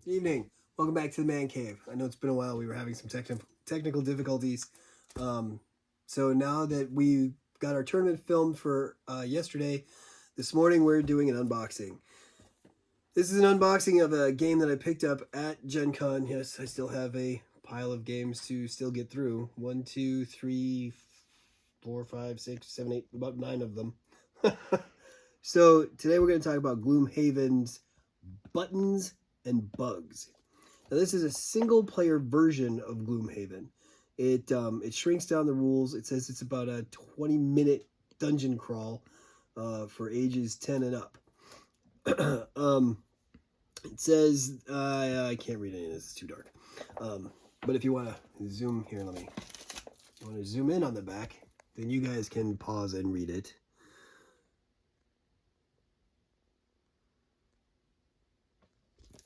Good evening. Welcome back to the Man Cave. I know it's been a while. We were having some technical difficulties. Um, so now that we got our tournament filmed for yesterday, this morning we're doing an unboxing. This is an unboxing of a game that I picked up at Gen Con. Yes, I still have a pile of games to still get through. 1, 2, 3, 4, 5, 6, 7, 8, about 9 of them. So today we're going to talk about Gloomhaven's Buttons and Bugs. Now, this is a single-player version of Gloomhaven. It shrinks down the rules. It says it's about a 20-minute dungeon crawl for ages 10 and up. It says I can't read any of this; it's too dark. But if you want to zoom here, you want to zoom in on the back, then you guys can pause and read it.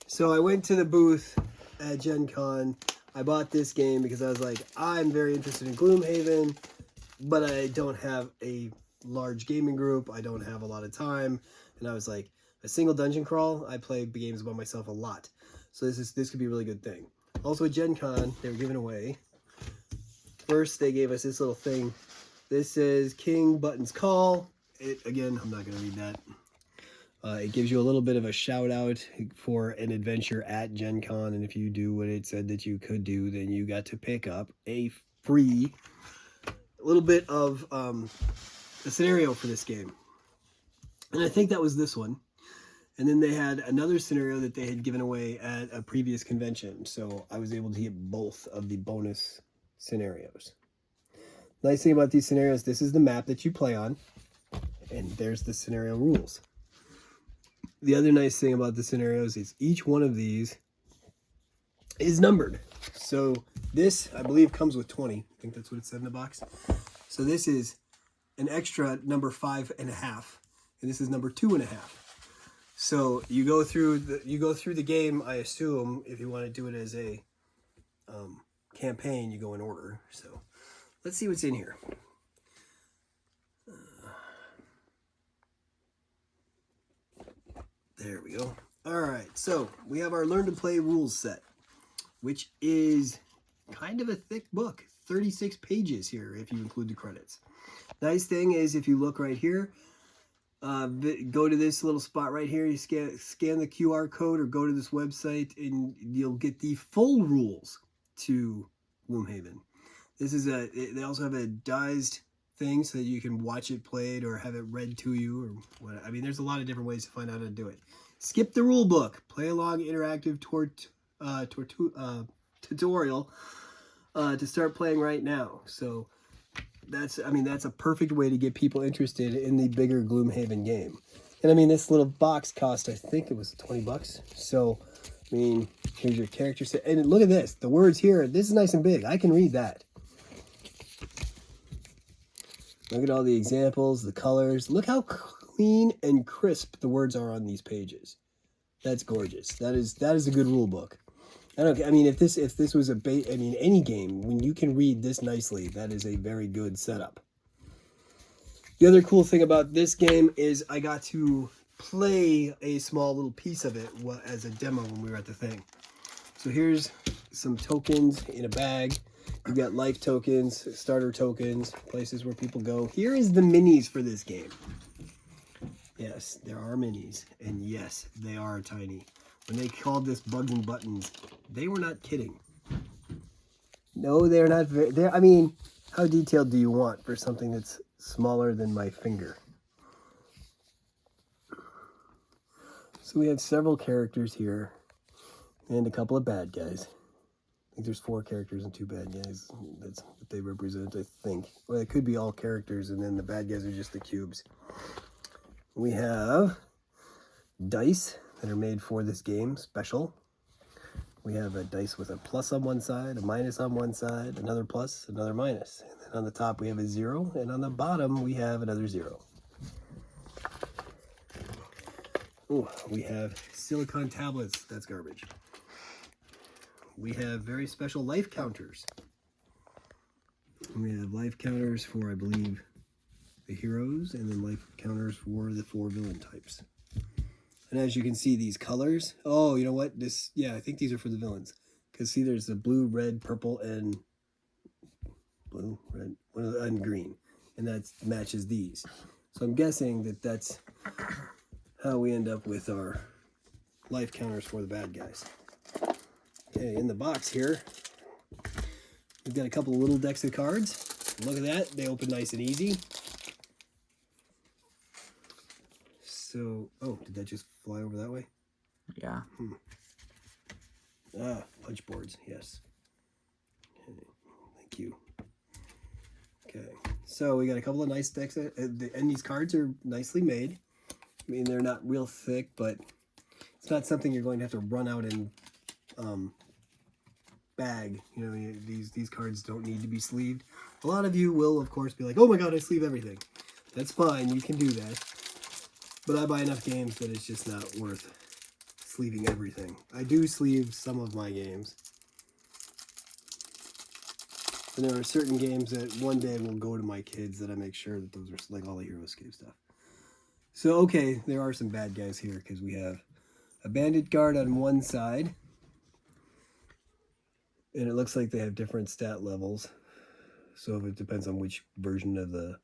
So I went to the booth at Gen Con. I bought this game because I was like, I'm very interested in Gloomhaven, but I don't have a large gaming group. I don't have a lot of time. And I was like, a single dungeon crawl, I play games by myself a lot. So this could be a really good thing. Also at Gen Con, they were giving away. First, they gave us this little thing. This says King Buttons Call. Again, I'm not going to read that. It gives you a little bit of a shout out for an adventure at Gen Con, and if you do what it said that you could do, then you got to pick up a free little bit of a scenario for this game. And I think that was this one. And then they had another scenario that they had given away at a previous convention, so I was able to get both of the bonus scenarios. Nice thing about these scenarios, this is the map that you play on, and there's the scenario rules. The other nice thing about the scenarios is each one of these is numbered. So this, I believe, comes with 20. I think that's what it said in the box. So this is an extra number 5.5, and this is number 2.5. So you go through the game. I assume if you want to do it as a campaign, you go in order. So let's see what's in here. There we go. All right, so we have our Learn to Play rules set, which is kind of a thick book, 36 pages here if you include the credits. Nice thing is if you look right here, go to this little spot right here, you scan the QR code or go to this website and you'll get the full rules to Gloomhaven. They also have a diced thing so that you can watch it played or have it read to you or what. I mean, there's a lot of different ways to find out how to do it. Skip the rule book, play along interactive tutorial to start playing right now. So that's a perfect way to get people interested in the bigger Gloomhaven game. And I mean, this little box cost, I think it was $20. So I mean, here's your character set, and look at this. The words here. This is nice and big. I can read that. Look at all the examples, the colors. Look how clean and crisp the words are on these pages. That's gorgeous. That is a good rule book. I mean, if this was any game, when you can read this nicely, that is a very good setup. The other cool thing about this game is I got to play a small little piece of it as a demo when we were at the thing. So here's some tokens in a bag. You've got life tokens, starter tokens, places where people go. Here is the minis for this game. Yes, there are minis. And yes, they are tiny. When they called this Bugs and Buttons, they were not kidding. No, they're not very... I mean, how detailed do you want for something that's smaller than my finger? So we have several characters here. And a couple of bad guys. I think there's 4 characters and 2 bad guys. That's what they represent, I think. Well, it could be all characters, and then the bad guys are just the cubes. We have dice that are made for this game, special. We have a dice with a plus on one side, a minus on one side, another plus, another minus. And then on the top we have a 0, and on the bottom we have another 0. Oh, we have silicone tablets. That's garbage. We have very special life counters. We have life counters for, I believe, the heroes, and then life counters for the 4 villain types. And as you can see, these colors. Oh, you know what? Yeah, I think these are for the villains. Because see, there's the blue, red, purple, and blue, red, and green. And that matches these. So I'm guessing that that's how we end up with our life counters for the bad guys. Okay, in the box here, we've got a couple of little decks of cards. Look at that. They open nice and easy. So, oh, did that just fly over that way? Yeah. Ah, punch boards, yes. Okay, thank you. Okay, so we got a couple of nice decks, and these cards are nicely made. I mean, they're not real thick, but it's not something you're going to have to run out and bag. You know, these cards don't need to be sleeved. A lot of you will, of course, be like, oh my god, I sleeve everything. That's fine, you can do that. But I buy enough games that it's just not worth sleeving everything. I do sleeve some of my games. And there are certain games that one day will go to my kids that I make sure that those are like all the Hero Escape stuff. So, okay, there are some bad guys here because we have a bandit guard on one side. And it looks like they have different stat levels. So it depends on which version of the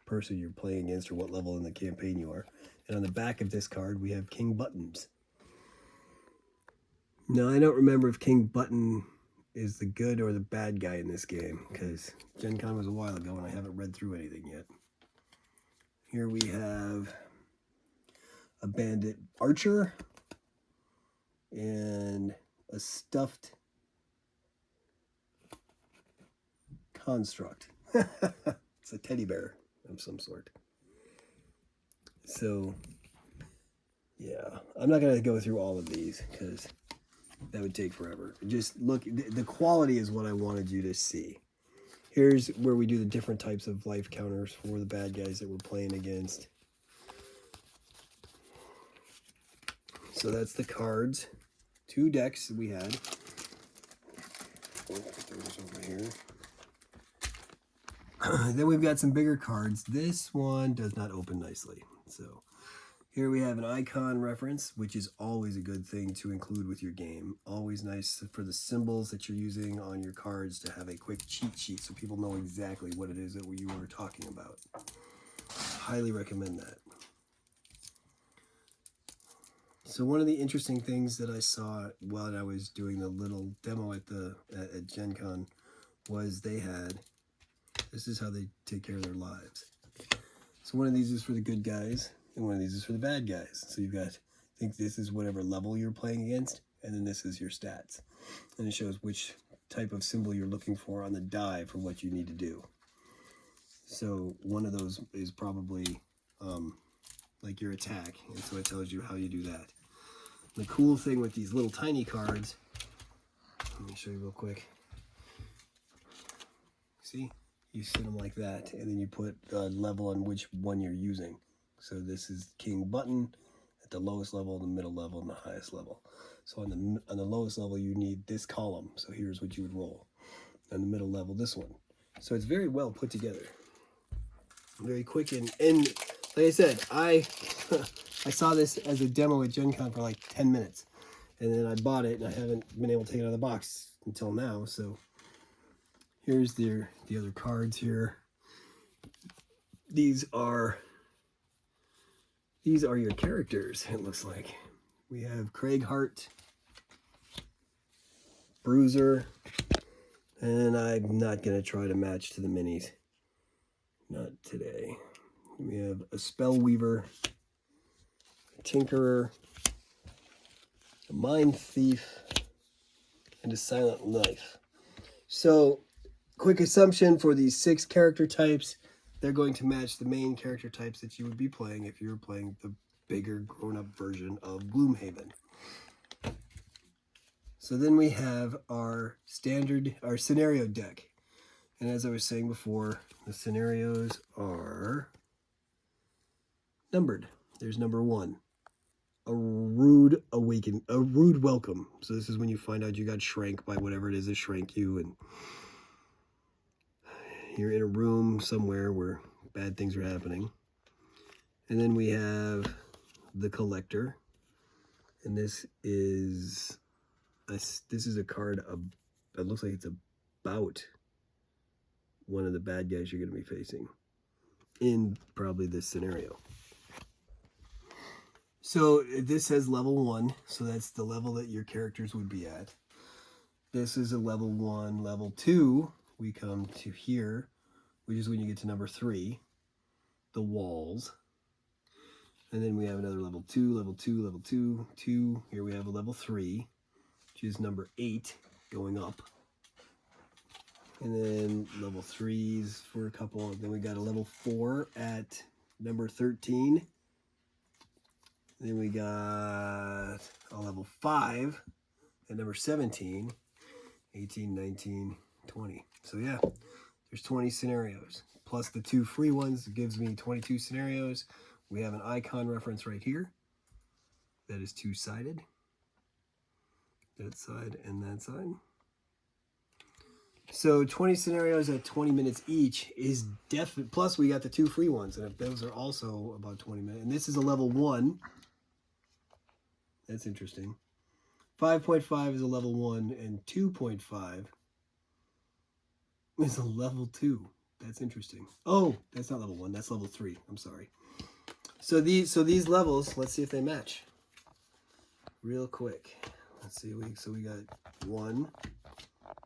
person you're playing against or what level in the campaign you are. And on the back of this card, we have King Buttons. Now, I don't remember if King Button is the good or the bad guy in this game, because Gen Con was a while ago and I haven't read through anything yet. Here we have a bandit archer and a stuffed construct. It's a teddy bear of some sort. So, yeah, I'm not going to go through all of these because that would take forever. Just look, the quality is what I wanted you to see. Here's where we do the different types of life counters for the bad guys that we're playing against. So that's the cards. 2 decks we had. I'll put those over here. Then we've got some bigger cards. This one does not open nicely. So here we have an icon reference, which is always a good thing to include with your game. Always nice for the symbols that you're using on your cards to have a quick cheat sheet so people know exactly what it is that you were talking about. Highly recommend that. So one of the interesting things that I saw while I was doing the little demo at Gen Con was they had, this is how they take care of their lives. So one of these is for the good guys, and one of these is for the bad guys. So you've got, I think this is whatever level you're playing against, and then this is your stats. And it shows which type of symbol you're looking for on the die for what you need to do. So one of those is probably like your attack, and so it tells you how you do that. The cool thing with these little tiny cards, let me show you real quick. See? You set them like that, and then you put a level on which one you're using. So this is King Button at the lowest level, the middle level, and the highest level. So on the lowest level, you need this column. So here's what you would roll. On the middle level, this one. So it's very well put together. Very quick, and like I said, I saw this as a demo at Gen Con for like 10 minutes. And then I bought it, and I haven't been able to take it out of the box until now, so here's the other cards here. These are your characters, it looks like. We have Craig Hart, Bruiser, and I'm not going to try to match to the minis. Not today. We have a Spellweaver, a Tinkerer, a Mind Thief, and a Silent Knife. So, quick assumption for these 6 character types, they're going to match the main character types that you would be playing if you were playing the bigger grown-up version of Gloomhaven. So then we have our scenario deck. And as I was saying before, the scenarios are numbered. There's number 1. A rude welcome. So this is when you find out you got shrank by whatever it is that shrank you, and you're in a room somewhere where bad things are happening. And then we have the collector. And this is a card that looks like it's about one of the bad guys you're going to be facing in probably this scenario. So this says level 1, so that's the level that your characters would be at. This is a level 1. Level 2, we come to here, which is when you get to number 3, the walls. And then we have another level 2, level 2, level 2, 2. Here we have a level 3, which is number 8, going up. And then level 3s for a couple. Then we got a level 4 at number 13. Then we got a level 5 at number 17, 18, 19, 20. So yeah, there's 20 scenarios. Plus the 2 free ones gives me 22 scenarios. We have an icon reference right here. That is 2-sided. That side and that side. So 20 scenarios at 20 minutes each is definitely, plus we got the 2 free ones, and those are also about 20 minutes. And this is a level 1. That's interesting. 5.5 is a level 1, and 2.5 is a level 2. That's interesting. Oh, that's not level 1. That's level 3. I'm sorry. So these levels, let's see if they match. Real quick. Let's see. So we got 1.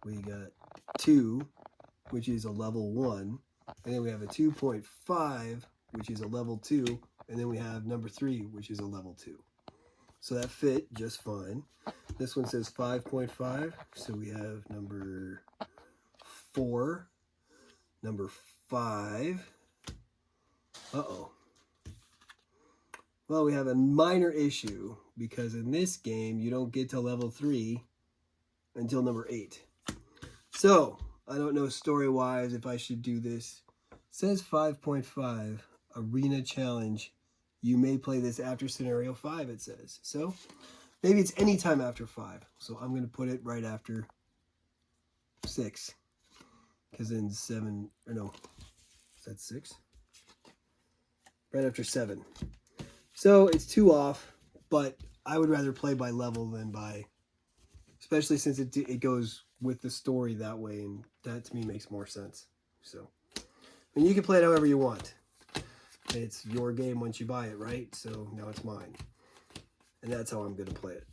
We got 2, which is a level 1. And then we have a 2.5, which is a level 2. And then we have number 3, which is a level 2. So that fit just fine. This one says 5.5. So we have number 4, number 5. Uh-oh. Well, we have a minor issue because in this game, you don't get to level 3 until number 8. So, I don't know story-wise if I should do this. It says 5.5, Arena Challenge. You may play this after scenario 5, it says. So, maybe it's any time after 5. So, I'm going to put it right after 6. Because then 7, or no, is that 6? Right after 7. So, it's 2 off, but I would rather play by level than by, especially since it goes with the story that way, and that to me makes more sense. So, and you can play it however you want. It's your game once you buy it, right? So now it's mine. And that's how I'm going to play it.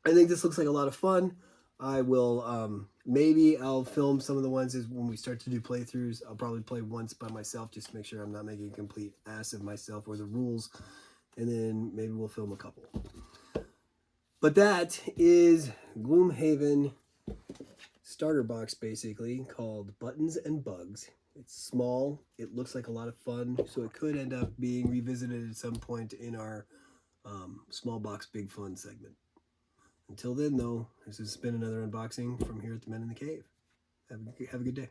I think this looks like a lot of fun. I will, maybe I'll film some of the ones as when we start to do playthroughs. I'll probably play once by myself just to make sure I'm not making a complete ass of myself or the rules. And then maybe we'll film a couple. But that is Gloomhaven starter box, basically, called Buttons and Bugs. It's small. It looks like a lot of fun, so it could end up being revisited at some point in our small box big fun segment. Until then, though, this has been another unboxing from here at the Men in the Cave. Have a good day.